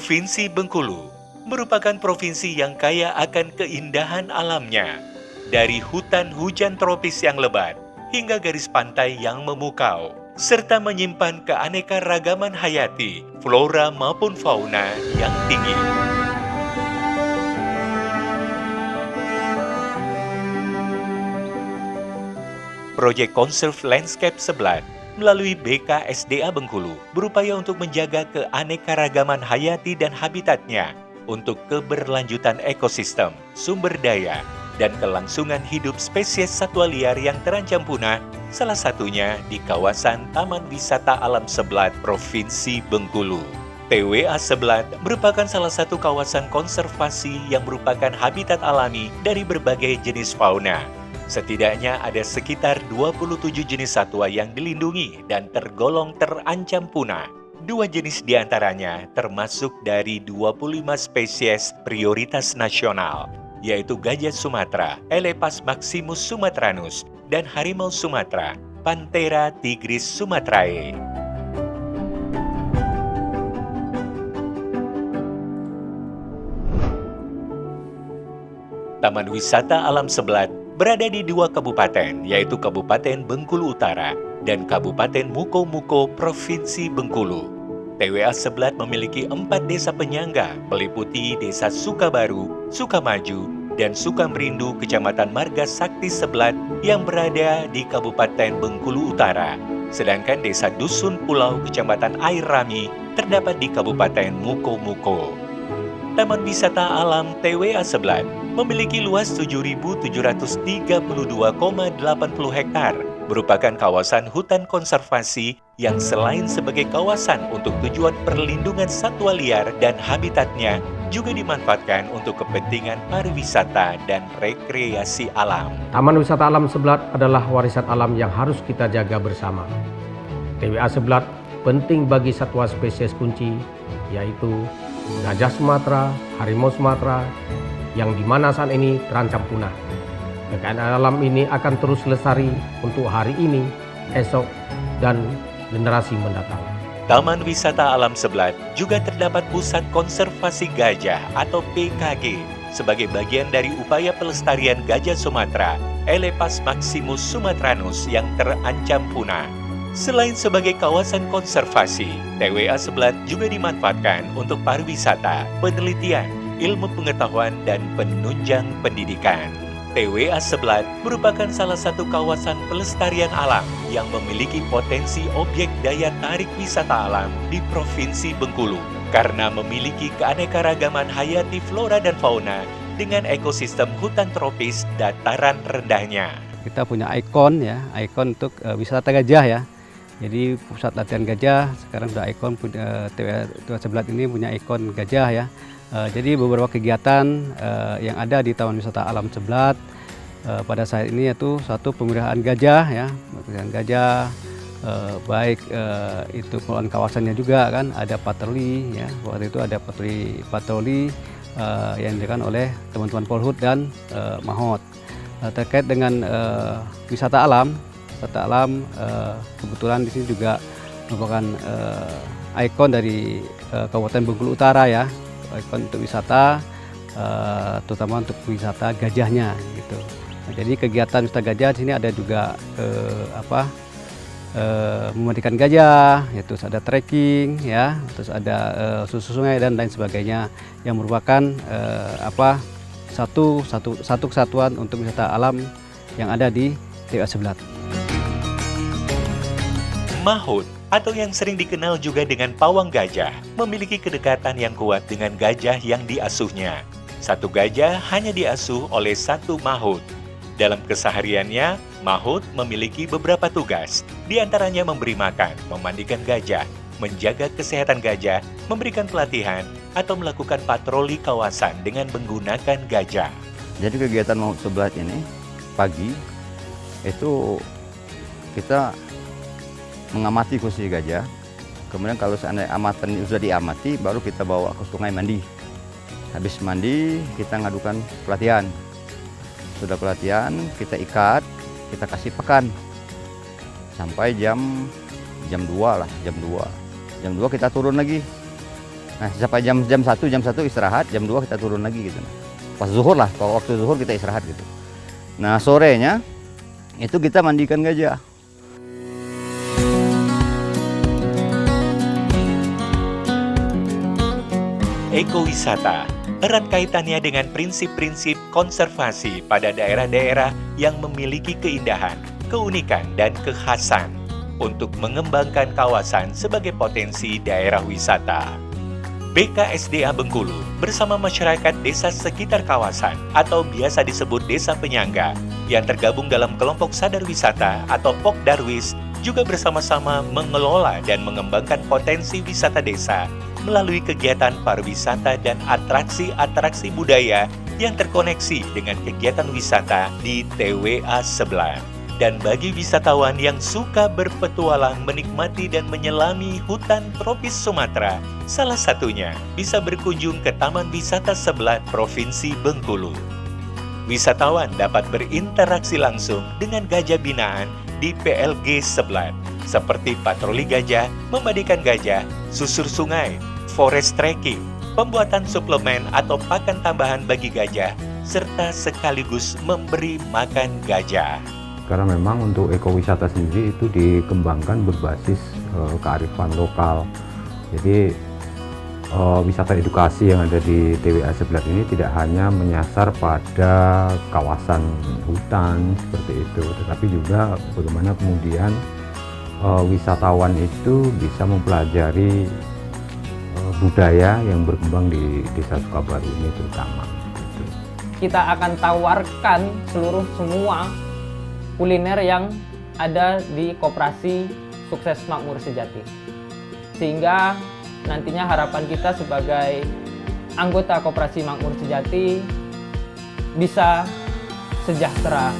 Provinsi Bengkulu merupakan provinsi yang kaya akan keindahan alamnya. Dari hutan hujan tropis yang lebat hingga garis pantai yang memukau, serta menyimpan keanekaragaman hayati, flora maupun fauna yang tinggi. Proyek Conserve Landscape Seblat melalui BKSDA Bengkulu berupaya untuk menjaga keanekaragaman hayati dan habitatnya untuk keberlanjutan ekosistem, sumber daya, dan kelangsungan hidup spesies satwa liar yang terancam punah, salah satunya di kawasan Taman Wisata Alam Seblat, Provinsi Bengkulu. TWA Seblat merupakan salah satu kawasan konservasi yang merupakan habitat alami dari berbagai jenis fauna. Setidaknya ada sekitar 27 jenis satwa yang dilindungi dan tergolong terancam punah. 2 jenis diantaranya termasuk dari 25 spesies prioritas nasional, yaitu gajah Sumatera, Elepas maximus sumatranus, dan harimau Sumatera, Panthera tigris sumatrae. Taman Wisata Alam Seblat berada di 2 kabupaten, yaitu Kabupaten Bengkulu Utara dan Kabupaten Muko-Muko, Provinsi Bengkulu. TWA Seblat memiliki 4 desa penyangga, meliputi Desa Sukabaru, Sukamaju, dan Sukamerindu, Kecamatan Marga Sakti Seblat yang berada di Kabupaten Bengkulu Utara. Sedangkan Desa Dusun Pulau, Kecamatan Air Rami, terdapat di Kabupaten Muko-Muko. Taman Wisata Alam TWA Seblat memiliki luas 7.732,80 hektar, merupakan kawasan hutan konservasi yang selain sebagai kawasan untuk tujuan perlindungan satwa liar dan habitatnya, juga dimanfaatkan untuk kepentingan pariwisata dan rekreasi alam. Taman Wisata Alam Seblat adalah warisan alam yang harus kita jaga bersama. TWA Seblat penting bagi satwa spesies kunci, yaitu gajah Sumatera, harimau Sumatera, yang dimana saat ini terancam punah. Kekayaan alam ini akan terus lestari untuk hari ini, esok, dan generasi mendatang. Taman Wisata Alam Seblat juga terdapat Pusat Konservasi Gajah atau PKG sebagai bagian dari upaya pelestarian gajah Sumatera, Elepas maximus sumatranus yang terancam punah. Selain sebagai kawasan konservasi, TWA Seblat juga dimanfaatkan untuk pariwisata, penelitian, ilmu pengetahuan, dan penunjang pendidikan. TWA Seblat merupakan salah satu kawasan pelestarian alam yang memiliki potensi objek daya tarik wisata alam di Provinsi Bengkulu karena memiliki keanekaragaman hayati flora dan fauna dengan ekosistem hutan tropis dataran rendahnya. Kita punya ikon ya, ikon untuk wisata gajah ya. Jadi pusat latihan gajah sekarang sudah ikon TWA Seblat ini punya ikon gajah ya. Jadi beberapa kegiatan yang ada di Taman Wisata Alam Seblat pada saat ini yaitu satu pemeliharaan gajah ya, pemeliharaan gajah baik itu pengelolaan kawasannya juga kan ada patroli ya, waktu itu ada patroli yang dilakukan oleh teman-teman Polhut dan Mahot terkait dengan wisata alam. Kebetulan di sini juga merupakan ikon dari Kabupaten Bengkulu Utara ya, ikon untuk wisata, terutama untuk wisata gajahnya gitu. Nah, jadi kegiatan wisata gajah di sini ada juga memandikan gajah, yaitu ada trekking ya, terus ada susur sungai dan lain sebagainya yang merupakan satu kesatuan untuk wisata alam yang ada di TWA Seblat. Mahut atau yang sering dikenal juga dengan pawang gajah memiliki kedekatan yang kuat dengan gajah yang diasuhnya. Satu gajah hanya diasuh oleh satu mahut. Dalam kesehariannya, mahut memiliki beberapa tugas, di antaranya memberi makan, memandikan gajah, menjaga kesehatan gajah, memberikan pelatihan, atau melakukan patroli kawasan dengan menggunakan gajah. Jadi kegiatan Mahut Seblat ini pagi itu kita mengamati khusus gajah. Kemudian kalau seandainya amatan sudah diamati, baru kita bawa ke sungai mandi. Habis mandi, kita ngadukan pelatihan. Sudah pelatihan, kita ikat, kita kasih pakan. Sampai jam 2 lah, jam 2. Jam 2 kita turun lagi. Nah, sampai jam 1 istirahat, jam 2 kita turun lagi gitu. Pas zuhur lah, kalau waktu zuhur kita istirahat gitu. Nah, sorenya itu kita mandikan gajah. Ekowisata erat kaitannya dengan prinsip-prinsip konservasi pada daerah-daerah yang memiliki keindahan, keunikan, dan kekhasan untuk mengembangkan kawasan sebagai potensi daerah wisata. BKSDA Bengkulu bersama masyarakat desa sekitar kawasan atau biasa disebut desa penyangga yang tergabung dalam kelompok sadar wisata atau Pokdarwis juga bersama-sama mengelola dan mengembangkan potensi wisata desa melalui kegiatan pariwisata dan atraksi-atraksi budaya yang terkoneksi dengan kegiatan wisata di TWA Seblat. Dan bagi wisatawan yang suka berpetualang menikmati dan menyelami hutan tropis Sumatera, salah satunya bisa berkunjung ke Taman Wisata Seblat Provinsi Bengkulu. Wisatawan dapat berinteraksi langsung dengan gajah binaan di PLG Seblat, seperti patroli gajah, memandikan gajah, susur sungai, forest trekking, pembuatan suplemen atau pakan tambahan bagi gajah, serta sekaligus memberi makan gajah. Karena memang untuk ekowisata sendiri itu dikembangkan berbasis kearifan lokal. Jadi wisata edukasi yang ada di TWA Seblat ini tidak hanya menyasar pada kawasan hutan seperti itu, tetapi juga bagaimana kemudian wisatawan itu bisa mempelajari budaya yang berkembang di Desa Sukabaru ini terutama. Gitu. Kita akan tawarkan semua kuliner yang ada di Koperasi Sukses Makmur Sejati. Sehingga nantinya harapan kita sebagai anggota Koperasi Makmur Sejati bisa sejahtera.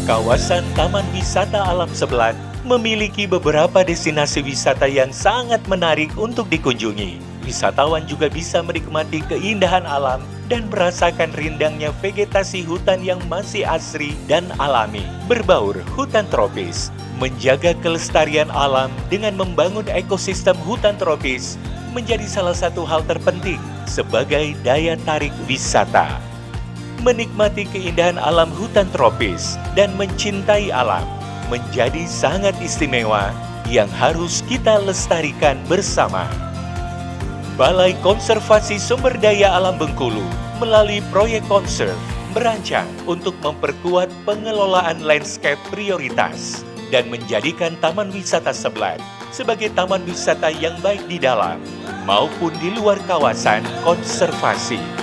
Kawasan Taman Wisata Alam Seblat memiliki beberapa destinasi wisata yang sangat menarik untuk dikunjungi. Wisatawan juga bisa menikmati keindahan alam dan merasakan rindangnya vegetasi hutan yang masih asri dan alami. Berbaur hutan tropis, menjaga kelestarian alam dengan membangun ekosistem hutan tropis menjadi salah satu hal terpenting sebagai daya tarik wisata. Menikmati keindahan alam hutan tropis dan mencintai alam menjadi sangat istimewa yang harus kita lestarikan bersama. Balai Konservasi Sumber Daya Alam Bengkulu melalui proyek Conserve merancang untuk memperkuat pengelolaan landscape prioritas dan menjadikan Taman Wisata Seblat sebagai taman wisata yang baik di dalam maupun di luar kawasan konservasi.